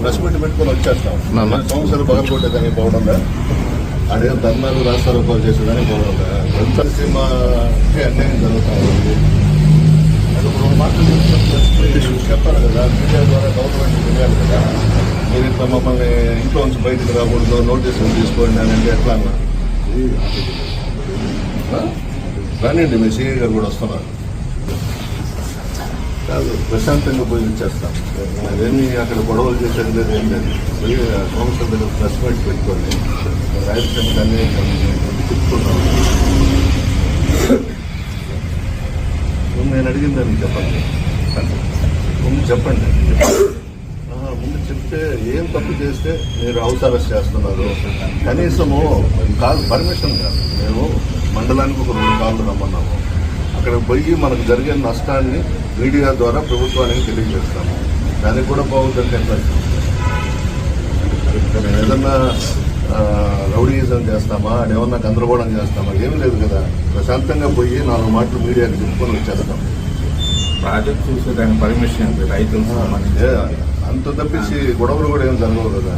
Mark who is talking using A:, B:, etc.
A: Press meet పెట్టుకొని వచ్చేస్తాం. సంవత్సరాలు పగలగొట్టేదాన్ని పోవడంలో అదేం ధర్నాలు రాస్తారోపాలు చేసేదాన్ని పోవడంలో ఎంత సినిమాకి అన్యాయం జరుగుతూ ఉంది. అది ఒక రెండు మాటలు చెప్పాలి కదా, మీడియా ద్వారా గవర్నమెంట్ తెలియాలి కదా. మీరు ఇట్లా మమ్మల్ని ఇంట్లో నుంచి బయటకు రాకూడదు, నోటీసులు తీసుకోండి అని అంటే ఎట్లా అన్నా రానివ్వండి. మీ సీఏ గారు కూడా వస్తున్నారు. కాదు, ప్రశాంతంగా పోయి ఇచ్చేస్తాం. అదేమి అక్కడ గొడవలు చేసేది లేదు, ఏం లేదు. పోయి కౌన్సిల్ దగ్గర ప్రెస్ మీట్ పెట్టుకోండి. రాయలసీమ అన్నీ చెప్తున్నాం. నేను అడిగిందని చెప్పండి, ముందు చెప్పండి. ముందు చెప్తే ఏం తప్పు చేస్తే మీరు హౌస్ అరెస్ట్ చేస్తున్నారు, కనీసము కాదు పర్మిషన్ కాదు. మేము మండలానికి ఒక 2 కాళ్ళు రమ్మన్నాము. అక్కడ పోయి మనకు జరిగే నష్టాన్ని మీడియా ద్వారా ప్రభుత్వానికి తెలియజేస్తాము. దానికి కూడా బాగుందంటే ఎట్లా? మేము ఏదన్నా రౌడీయిజం చేస్తామా, అదేమన్నా గందరగోళం చేస్తామా? ఏమీ లేదు కదా. ప్రశాంతంగా పోయి 4 మాటలు మీడియాకి చెప్పుకొని వచ్చేస్తాం.
B: ప్రాజెక్ట్ చూసే దాని పర్మిషన్ రైతులు
A: అంత తప్పించి గొడవలు కూడా ఏం జరగవు కదా.